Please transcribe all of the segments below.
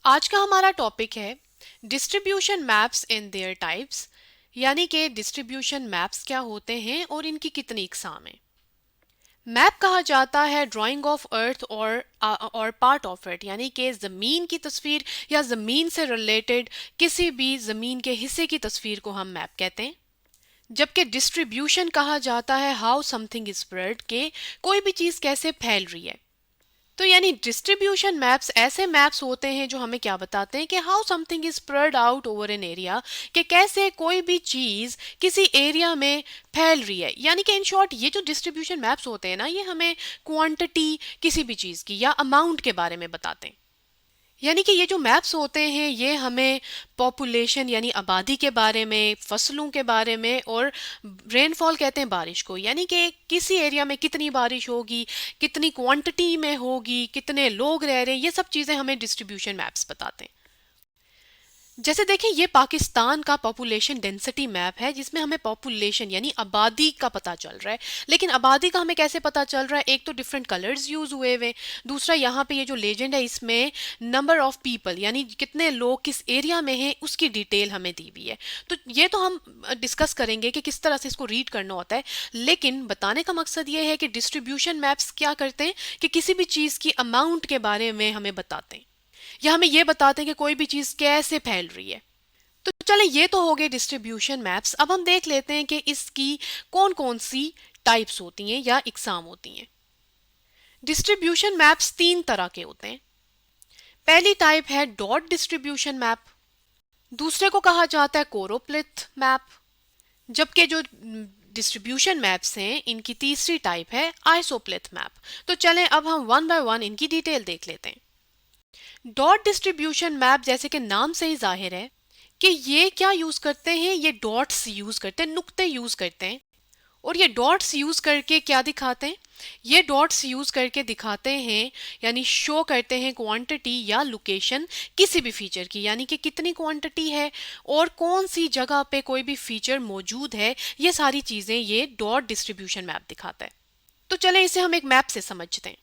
आज का हमारा टॉपिक है distribution maps in their types. यानी कि डिस्ट्रीब्यूशन मैप्स क्या होते हैं और इनकी कितनी इकसाम है। मैप कहा जाता है ड्राइंग ऑफ अर्थ और पार्ट ऑफ इट, यानी कि ज़मीन की तस्वीर या ज़मीन से रिलेटेड किसी भी ज़मीन के हिस्से की तस्वीर को हम मैप कहते हैं। जबकि डिस्ट्रीब्यूशन कहा जाता है हाउ समथिंग इज स्प्रेड, के कोई भी चीज़ कैसे फैल रही है। तो यानी डिस्ट्रीब्यूशन मैप्स ऐसे मैप्स होते हैं जो हमें क्या बताते हैं कि how something is spread out over an area, कि कैसे कोई भी चीज़ किसी एरिया में फैल रही है। यानी कि इन शॉर्ट ये जो डिस्ट्रीब्यूशन मैप्स होते हैं ना, ये हमें क्वांटिटी किसी भी चीज़ की या अमाउंट के बारे में बताते हैं। यानी कि ये जो मैप्स होते हैं ये हमें पॉपुलेशन यानी आबादी के बारे में, फसलों के बारे में, और रेनफॉल कहते हैं बारिश को, यानी कि किसी एरिया में कितनी बारिश होगी, कितनी क्वांटिटी में होगी, कितने लोग रह रहे हैं, ये सब चीज़ें हमें डिस्ट्रीब्यूशन मैप्स बताते हैं। जैसे देखिए ये पाकिस्तान का पॉपुलेशन डेंसिटी मैप है जिसमें हमें पॉपुलेशन यानी आबादी का पता चल रहा है। लेकिन आबादी का हमें कैसे पता चल रहा है? एक तो डिफरेंट कलर्स यूज हुए हुए, दूसरा यहाँ पे ये जो लेजेंड है इसमें नंबर ऑफ पीपल यानी कितने लोग किस एरिया में हैं उसकी डिटेल हमें दी हुई है। तो ये तो हम डिस्कस करेंगे कि किस तरह से इसको रीड करना होता है। लेकिन बताने का मकसद ये है कि डिस्ट्रीब्यूशन मैप्स क्या करते हैं कि किसी भी चीज़ की अमाउंट के बारे में हमें बताते हैं या हमें ये बताते हैं कि कोई भी चीज़ कैसे फैल रही है। तो चले ये तो हो गए डिस्ट्रीब्यूशन मैप्स। अब हम देख लेते हैं कि इसकी कौन कौन सी टाइप्स होती हैं या इकसाम होती हैं। डिस्ट्रीब्यूशन मैप्स तीन तरह के होते हैं। पहली टाइप है डॉट डिस्ट्रीब्यूशन मैप, दूसरे को कहा जाता है कोरोप्लिथ मैप, जबकि जो डिस्ट्रीब्यूशन मैप्स हैं इनकी तीसरी टाइप है आइसोप्लिथ मैप। तो चलें अब हम वन बाय वन इनकी डिटेल देख लेते हैं। डॉट डिस्ट्रीब्यूशन मैप जैसे कि नाम से ही जाहिर है कि ये क्या यूज करते हैं, ये डॉट्स यूज करते हैं, नुक्ते यूज करते हैं। और ये डॉट्स यूज करके क्या दिखाते हैं? ये डॉट्स यूज करके दिखाते हैं यानी शो करते हैं क्वांटिटी या लोकेशन किसी भी फीचर की, यानी कि कितनी क्वांटिटी है और कौन सी जगह पे कोई भी फीचर मौजूद है। ये सारी चीजें ये डॉट डिस्ट्रीब्यूशन मैप दिखाता है। तो चलें इसे हम एक मैप से समझते हैं।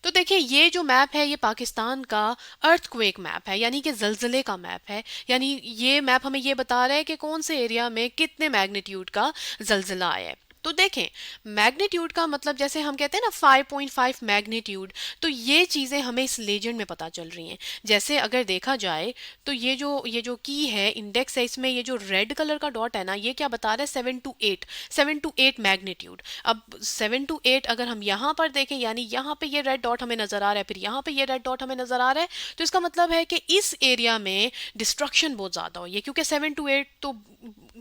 तो देखिए ये जो मैप है ये पाकिस्तान का अर्थक्वेक मैप है, यानी कि जलजले का मैप है। यानी ये मैप हमें ये बता रहा है कि कौन से एरिया में कितने मैग्नीट्यूड का जलजला आया है। तो देखें मैग्नीट्यूड का मतलब जैसे हम कहते हैं ना 5.5 मैग्नीट्यूड, तो ये चीज़ें हमें इस लेजेंड में पता चल रही हैं। जैसे अगर देखा जाए तो ये जो की है इंडेक्स है, इसमें ये जो रेड कलर का डॉट है ना, ये क्या बता रहा है? 7 to 8 मैग्नीट्यूड। अब 7 to 8 अगर हम यहाँ पर देखें, यानी यहाँ पे ये रेड डॉट हमें नजर आ रहा है, फिर यहाँ पे ये रेड डॉट हमें नजर आ रहा है, तो इसका मतलब है कि इस एरिया में डिस्ट्रक्शन बहुत ज़्यादा हुई है, क्योंकि 7 to 8 तो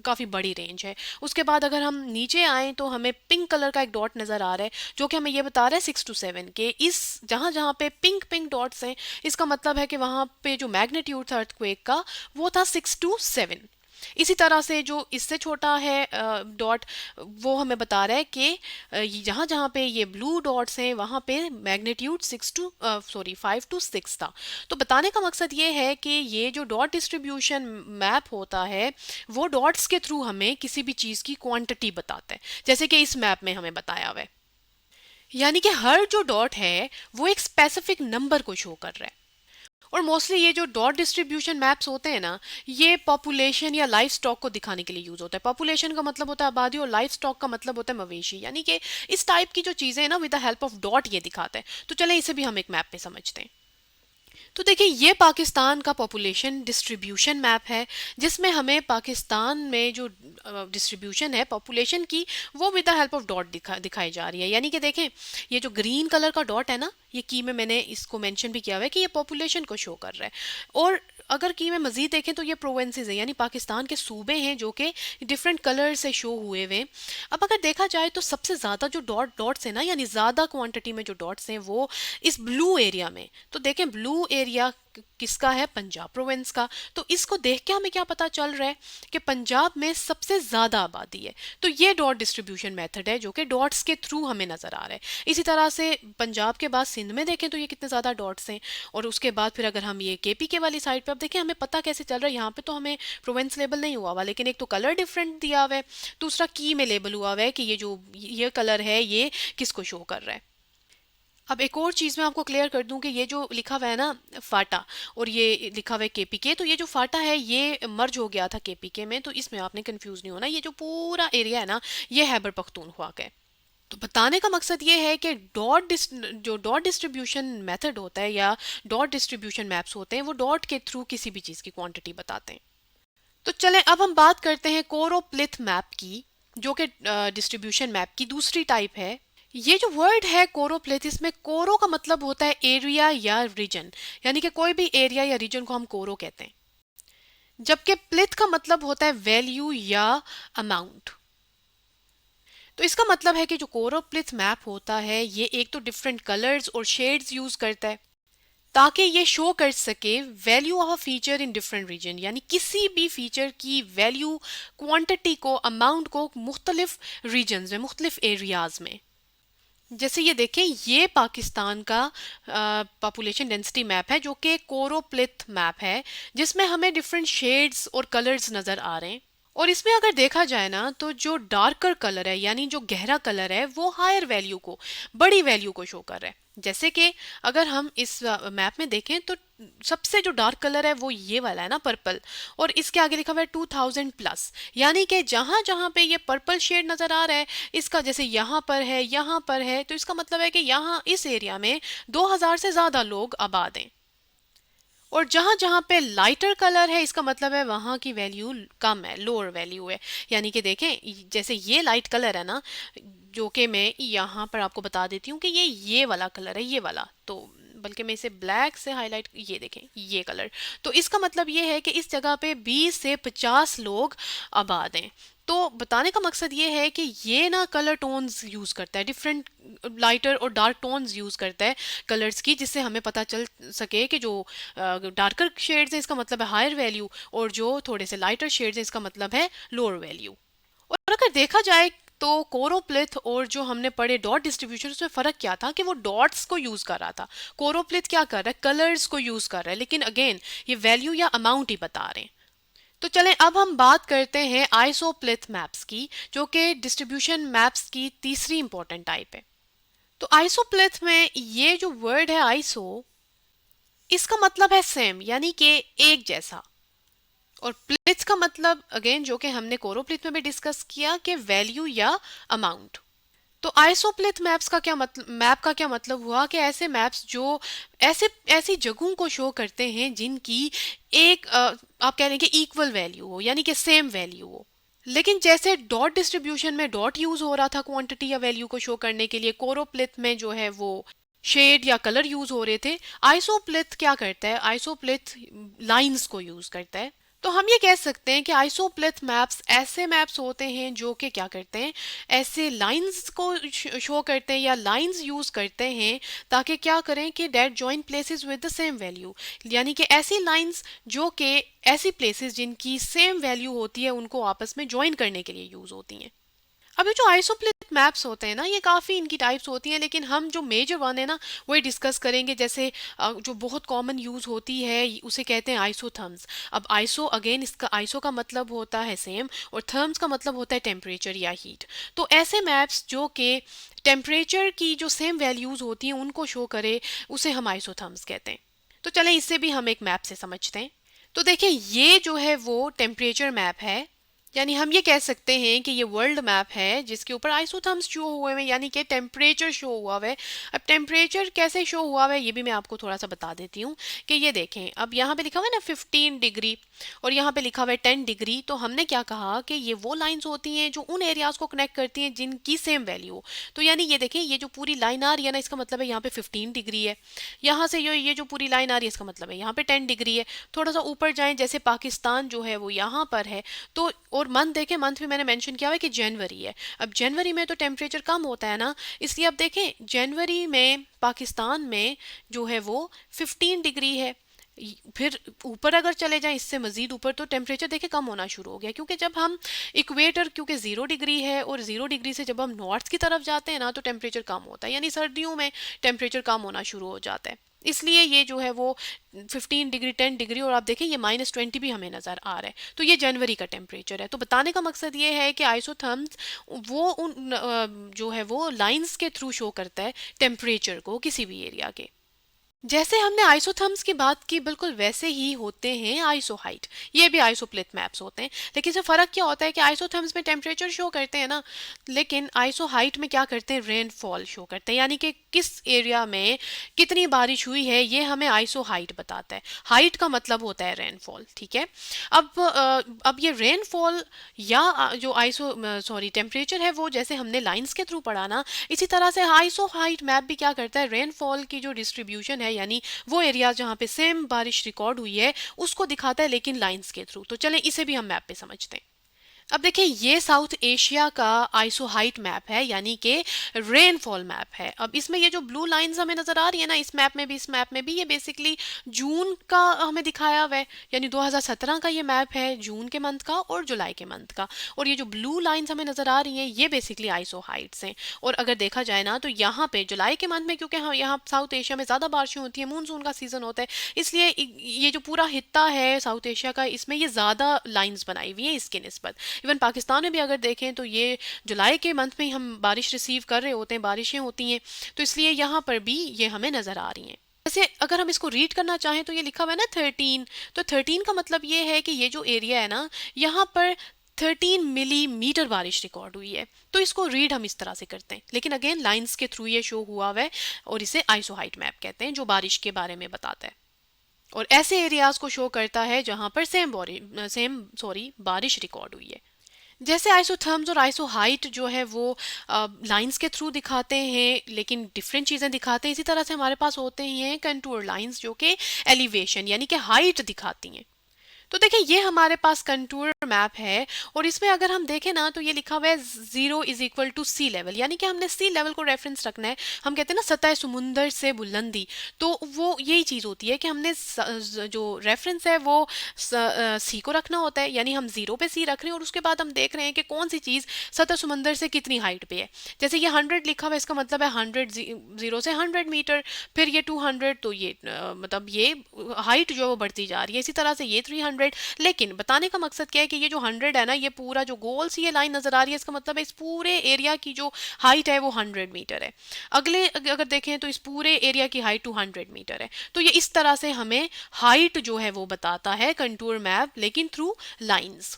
काफ़ी बड़ी रेंज है। उसके बाद अगर हम नीचे आए तो हमें पिंक कलर का एक डॉट नज़र आ रहा है जो कि हमें ये बता रहा है 6 to 7 के इस जहाँ जहाँ पे पिंक पिंक डॉट्स हैं, इसका मतलब है कि वहाँ पे जो मैग्नीट्यूड था अर्थक्वेक का वो था 6 to 7। इसी तरह से जो इससे छोटा है डॉट, वो हमें बता रहा है कि जहाँ जहाँ पे ये ब्लू डॉट्स हैं वहाँ पे मैग्नीट्यूड 5 to 6 था। तो बताने का मकसद ये है कि ये जो डॉट डिस्ट्रीब्यूशन मैप होता है वो डॉट्स के थ्रू हमें किसी भी चीज़ की क्वांटिटी बताता है, जैसे कि इस मैप में हमें बताया हुआ है। यानी कि हर जो डॉट है वो एक स्पेसिफिक नंबर को शो कर रहा है। और मोस्टली ये जो डॉट डिस्ट्रीब्यूशन मैप्स होते हैं ना, ये पॉपुलेशन या लाइफ स्टॉक को दिखाने के लिए यूज होता है। पॉपुलेशन का मतलब होता है आबादी और लाइफ स्टॉक का मतलब होता है मवेशी, यानी कि इस टाइप की जो चीज़ें हैं ना with the help of dot ये दिखाता है। तो चले इसे भी हम एक मैप पे समझते हैं। तो देखिए ये पाकिस्तान का पॉपुलेशन डिस्ट्रीब्यूशन मैप है जिसमें हमें पाकिस्तान में जो डिस्ट्रीब्यूशन है पॉपुलेशन की वो with the help of dot दिखाई जा रही है। यानी कि देखें ये जो ग्रीन कलर का डॉट है ना, ये की में मैंने इसको मेंशन भी किया हुआ है कि ये पॉपुलेशन को शो कर रहा है। और अगर की में मजीद देखें तो ये प्रोविंसेस है, यानी पाकिस्तान के सूबे हैं जो कि डिफरेंट कलर से शो हुए हुए। अब अगर देखा जाए तो सबसे ज़्यादा जो डॉट्स है ना, यानी ज़्यादा क्वांटिटी में जो डॉट्स हैं वो इस ब्लू एरिया में। तो देखें ब्लू एरिया किसका है? पंजाब प्रोविंस का। तो इसको देख के हमें क्या पता चल रहा है कि पंजाब में सबसे ज़्यादा आबादी है। तो ये डॉट डिस्ट्रीब्यूशन मेथड है जो कि डॉट्स के थ्रू हमें नज़र आ रहा है। इसी तरह से पंजाब के बाद सिंध में देखें तो ये कितने ज़्यादा डॉट्स हैं। और उसके बाद फिर अगर हम ये केपी के वाली साइड पे अब देखें हमें पता कैसे चल रहा है, यहाँ पे तो हमें प्रोविंस लेबल नहीं हुआ हुआ, लेकिन एक तो कलर डिफरेंट दिया हुआ है, दूसरा की में लेबल हुआ हुआ है कि ये जो ये कलर है ये किसको शो कर रहा है। अब एक और चीज़ मैं आपको क्लियर कर दूं कि ये जो लिखा हुआ है ना फाटा, और ये लिखा हुआ है केपीके, तो ये जो फाटा है ये मर्ज हो गया था केपीके में, तो इसमें आपने कंफ्यूज नहीं होना। ये जो पूरा एरिया है ना, ये खैबर पख्तूनख्वा का है। तो बताने का मकसद ये है कि जो डॉट डिस्ट्रीब्यूशन मेथड होता है या डॉट डिस्ट्रीब्यूशन मैप्स होते हैं, वो डॉट के थ्रू किसी भी चीज़ की क्वांटिटी बताते हैं। तो चलें अब हम बात करते हैं कोरोप्लिथ मैप की, जो कि डिस्ट्रीब्यूशन मैप की दूसरी टाइप है। ये जो वर्ड है कोरोप्लिथ, इसमें कोरो का मतलब होता है एरिया या रीजन, यानी कि कोई भी एरिया या रीजन को हम कोरो कहते हैं, जबकि प्लिथ का मतलब होता है वैल्यू या अमाउंट। तो इसका मतलब है कि जो कोरोप्लिथ मैप होता है ये एक तो डिफरेंट कलर्स और शेड्स यूज करता है ताकि ये शो कर सके value of a feature in different region, यानी किसी भी फीचर की वैल्यू, क्वांटिटी को, अमाउंट को मुख्तलिफ रीजन्स में, मुख्तलिफ एरियाज में। जैसे ये देखें, ये पाकिस्तान का पॉपुलेशन डेंसिटी मैप है जो कि कोरोप्लिथ मैप है, जिसमें हमें डिफरेंट शेड्स और कलर्स नज़र आ रहे हैं। और इसमें अगर देखा जाए ना, तो जो डार्कर कलर है, यानी जो गहरा कलर है, वो हायर वैल्यू को, बड़ी वैल्यू को शो कर रहा है। जैसे कि अगर हम इस मैप में देखें तो सबसे जो डार्क कलर है वो ये वाला है ना, पर्पल, और इसके आगे लिखा हुआ है 2000 प्लस, यानी कि जहां जहां पे ये पर्पल शेड नजर आ रहा है, इसका जैसे यहाँ पर है, यहाँ पर है, तो इसका मतलब है कि यहाँ इस एरिया में 2000 से ज्यादा लोग आबाद हैं। और जहां जहां पे लाइटर कलर है, इसका मतलब है वहां की वैल्यू कम है, लोअर वैल्यू है। यानी कि देखें, जैसे ये लाइट कलर है ना, जो कि मैं यहाँ पर आपको बता देती हूँ कि ये वाला कलर है, ये वाला, तो बल्कि मैं इसे ब्लैक से हाईलाइट, ये देखें ये कलर, तो इसका मतलब ये है कि इस जगह पे 20 से 50 लोग आबाद हैं। तो बताने का मकसद ये है कि ये ना कलर टोन्स यूज़ करता है, डिफरेंट लाइटर और डार्क टोन्स यूज़ करता है कलर्स की, जिससे हमें पता चल सके कि जो डार्कर शेड्स है इसका मतलब है हायर वैल्यू, और जो थोड़े से लाइटर शेड्स है इसका मतलब है लोअर वैल्यू। और अगर देखा जाए तो कोरोप्लिथ और जो हमने पढ़े डॉट डिस्ट्रीब्यूशन, उसमें फ़र्क क्या था कि वो डॉट्स को यूज़ कर रहा था, कोरोप्लिथ क्या कर रहा है, कलर्स को यूज़ कर रहा है, लेकिन अगेन ये वैल्यू या अमाउंट ही बता रहे हैं। तो चलें अब हम बात करते हैं आइसोप्लिथ मैप्स की, जो कि डिस्ट्रीब्यूशन मैप्स की तीसरी इंपॉर्टेंट टाइप है। तो आइसोप्लिथ में ये जो वर्ड है आइसो, इसका मतलब है सेम, यानी कि एक जैसा। और प्लिथ का मतलब अगेन जो कि हमने कोरोप्लिथ में भी डिस्कस किया कि वैल्यू या अमाउंट। तो आइसोप्लिथ मैप्स का क्या मतलब, मैप का क्या मतलब हुआ कि ऐसे मैप्स जो ऐसे ऐसी जगहों को शो करते हैं जिनकी एक आप कह लें कि इक्वल वैल्यू हो, यानी कि सेम वैल्यू हो। लेकिन जैसे डॉट डिस्ट्रीब्यूशन में डॉट यूज हो रहा था क्वांटिटी या वैल्यू को शो करने के लिए, कोरोप्लिथ में जो है वो शेड या कलर यूज हो रहे थे, आइसोप्लिथ क्या करता है, आइसोप्लिथ लाइंस को यूज करता है। तो हम ये कह सकते हैं कि आइसोप्लिथ मैप्स ऐसे मैप्स होते हैं जो कि क्या करते हैं, ऐसे लाइंस को शो करते हैं या लाइंस यूज करते हैं ताकि क्या करें कि that join places with the same value, यानी कि ऐसी लाइंस जो कि ऐसी प्लेसेस जिनकी सेम वैल्यू होती है उनको आपस में ज्वाइन करने के लिए यूज होती हैं। अब ये जो आइसोप्लिथ मैप्स होते हैं ना, ये काफ़ी इनकी टाइप्स होती हैं, लेकिन हम जो मेजर वन है ना वही डिस्कस करेंगे। जैसे जो बहुत कॉमन यूज़ होती है उसे कहते हैं आइसोथर्म्स। अब आइसो अगेन, इसका आइसो का मतलब होता है सेम, और थर्म्स का मतलब होता है टेम्परेचर या हीट। तो ऐसे मैप्स जो कि टेम्परेचर की जो सेम वैल्यूज़ होती हैं उनको शो करे, उसे हम आइसोथर्म्स कहते हैं। तो चलें इससे भी हम एक मैप से समझते हैं। तो देखिए, ये जो है वो टेम्परेचर मैप है, यानी हम ये कह सकते हैं कि ये वर्ल्ड मैप है जिसके ऊपर आइसोथर्म्स शो हुए हैं, यानी कि टेम्परेचर शो हुआ है। अब टेम्परेचर कैसे शो हुआ है ये भी मैं आपको थोड़ा सा बता देती हूँ कि ये देखें, अब यहाँ पे लिखा हुआ है ना 15 डिग्री, और यहाँ पे लिखा हुआ है 10 डिग्री। तो हमने क्या कहा कि ये वो लाइंस होती हैं जो उन एरियाज को कनेक्ट करती हैं जिनकी सेम वैल्यू हो। तो यानी ये देखें, ये जो पूरी लाइन आ रही है ना, इसका मतलब है यहाँ पे 15 डिग्री है। यहाँ से ये जो पूरी लाइन आ रही है इसका मतलब है यहाँ पे 10 डिग्री है। थोड़ा सा ऊपर जाएं, जैसे पाकिस्तान जो है वो यहाँ पर है, तो और मंथ देखें, मंथ भी मैंने मेंशन किया हुआ है कि जनवरी है। अब जनवरी में तो टेम्परेचर कम होता है ना, इसलिए अब देखें जनवरी में पाकिस्तान में जो है वो 15 डिग्री है। फिर ऊपर अगर चले जाएं, इससे मजीद ऊपर, तो टेम्परेचर देखें कम होना शुरू हो गया, क्योंकि जब हम इक्वेटर, क्योंकि 0 डिग्री है, और 0 डिग्री से जब हम नॉर्थ की तरफ जाते हैं ना तो टेम्परेचर कम होता है, यानी सर्दियों में टेम्परेचर कम होना शुरू हो जाता है। इसलिए ये जो है वो 15 डिग्री 10 डिग्री और आप देखें ये -20 भी हमें नज़र आ रहा है। तो ये जनवरी का टेम्परेचर है। तो बताने का मकसद ये है कि आइसोथर्म्स वो जो है वो लाइंस के थ्रू शो करता है टेम्परेचर को किसी भी एरिया के। जैसे हमने आइसोथर्म्स की बात की बिल्कुल वैसे ही होते हैं आइसोहाइट। ये भी आइसोप्लिथ मैप्स होते हैं, लेकिन इसमें फ़र्क क्या होता है कि आइसोथर्म्स में टेम्परेचर शो करते हैं ना, लेकिन आइसोहाइट में क्या करते हैं, रेनफॉल शो करते हैं, यानी कि किस एरिया में कितनी बारिश हुई है ये हमें आइसोहाइट बताता है। हाइट का मतलब होता है रेनफॉल, ठीक है। अब ये रेनफॉल या जो टेम्परेचर है वो जैसे हमने लाइंस के थ्रू पढ़ा ना, इसी तरह से आइसोहाइट मैप भी क्या करता है, रेनफॉल की जो डिस्ट्रीब्यूशन है यानी वो एरिया जहाँ पे सेम बारिश रिकॉर्ड हुई है उसको दिखाता है, लेकिन लाइंस के थ्रू। तो चलें इसे भी हम मैप पे समझते हैं। अब देखिए ये साउथ एशिया का आइसोहाइट मैप है, यानी कि रेनफॉल मैप है। अब इसमें ये जो ब्लू लाइंस हमें नजर आ रही है ना, इस मैप में भी इस मैप में भी ये बेसिकली जून का हमें दिखाया हुआ है, यानी 2017 का ये मैप है, जून के मंथ का और जुलाई के मंथ का। और ये जो ब्लू लाइंस हमें नजर आ रही हैं ये बेसिकली आइसोहाइट्स हैं। और अगर देखा जाए ना तो यहाँ पे जुलाई के मंथ में, क्योंकि हाँ यहाँ साउथ एशिया में ज़्यादा बारिशें होती हैं, मूनसून का सीजन होता है, इसलिए ये जो पूरा हिस्सा है साउथ एशिया का इसमें ये ज़्यादा लाइंस बनाई हुई हैं इसके निस्बत। इवन पाकिस्तान में भी अगर देखें तो ये जुलाई के मंथ में ही हम बारिश रिसीव कर रहे होते हैं, बारिशें होती हैं, तो इसलिए यहाँ पर भी ये हमें नज़र आ रही हैं। जैसे अगर हम इसको रीड करना चाहें तो ये लिखा हुआ है ना 13, तो 13 का मतलब ये है कि ये जो एरिया है ना यहाँ पर 13 मिलीमीटर बारिश रिकॉर्ड हुई है। तो इसको रीड हम इस तरह से करते हैं, लेकिन अगेन लाइंस के थ्रू ये शो हुआ है और इसे आइसोहाइट मैप कहते हैं जो बारिश के बारे में बताता है और ऐसे एरियाज को शो करता है जहां पर बारिश रिकॉर्ड हुई है। जैसे आइसोथर्म्स और आइसोहाइट जो है वो लाइंस के थ्रू दिखाते हैं, लेकिन डिफरेंट चीज़ें दिखाते हैं, इसी तरह से हमारे पास होते हैं कंटूर लाइंस जो कि एलिवेशन यानी कि हाइट दिखाती हैं। तो देखिए ये हमारे पास कंटूर मैप है और इसमें अगर हम देखें ना तो ये लिखा हुआ है 0 = सी लेवल, यानी कि हमने सी लेवल को रेफरेंस रखना है। हम कहते हैं ना सतह समुंदर से बुलंदी, तो वो यही चीज़ होती है कि हमने जो रेफरेंस है वो सी को रखना होता है, यानी हम 0 पे सी रख रहे हैं और उसके बाद हम देख रहे हैं कि कौन सी चीज़ सतह समुंदर से कितनी हाइट पे है। जैसे ये 100 लिखा हुआ है, इसका मतलब है 100 0 से 100 मीटर, फिर ये 200, तो ये मतलब ये हाइट जो है वो बढ़ती जा रही है। इसी तरह से ये 300, लेकिन बताने का मकसद क्या है कि ये जो 100 है ना, ये पूरा जो गोल सी ये लाइन नजर आ रही है, इसका मतलब है इस पूरे एरिया की जो हाइट है वो 100 मीटर है। अगर देखें तो इस पूरे एरिया की हाइट 200 मीटर है। तो ये इस तरह से हमें हाइट जो है वो बताता है कंटूर मैप, लेकिन थ्रू लाइंस।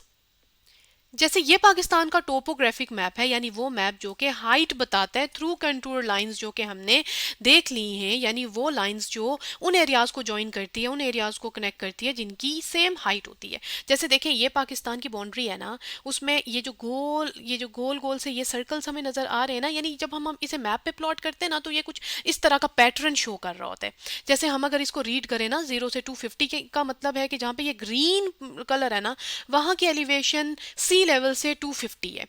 जैसे ये पाकिस्तान का टोपोग्राफिक मैप है, यानी वो मैप जो कि हाइट बताता है थ्रू कंटूर लाइंस जो कि हमने देख ली हैं, यानी वो लाइंस जो उन एरियाज को ज्वाइन करती है, उन एरियाज को कनेक्ट करती है जिनकी सेम हाइट होती है। जैसे देखें ये पाकिस्तान की बाउंड्री है ना, उसमें ये जो गोल गोल से ये सर्कल्स हमें नजर आ रहे हैं ना, यानी जब हम इसे मैप पे प्लॉट करते हैं ना तो ये कुछ इस तरह का पैटर्न शो कर रहा होता है। जैसे हम अगर इसको रीड करें ना 0 से 250 का मतलब है कि जहाँ पे ये ग्रीन कलर है ना, वहाँ की एलिवेशन सी लेवल से 250 है।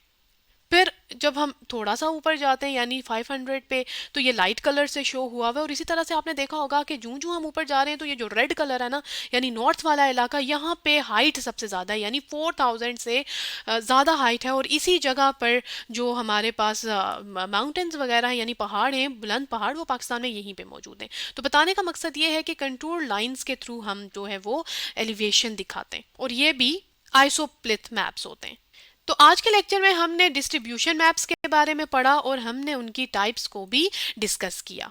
फिर जब हम थोड़ा सा ऊपर जाते हैं यानी 500 पे, तो ये लाइट कलर से शो हुआ हुआ है। और इसी तरह से आपने देखा होगा कि जूं जूं हम ऊपर जा रहे हैं तो ये जो रेड कलर है ना, यानी नॉर्थ वाला इलाका, यहाँ पे हाइट सबसे ज़्यादा है, यानी 4000 से ज़्यादा हाइट है। और इसी जगह पर जो हमारे पास माउंटेन्स वगैरह हैं यानी पहाड़ हैं, बुलंद पहाड़, वो पाकिस्तान में यहीं पे मौजूद हैं। तो बताने का मकसद ये है कि कंटूर लाइंस के थ्रू हम जो है वो एलिवेशन दिखाते हैं और ये भी आइसोप्लिथ मैप्स होते हैं। तो आज के लेक्चर में हमने डिस्ट्रीब्यूशन मैप्स के बारे में पढ़ा और हमने उनकी टाइप्स को भी डिस्कस किया।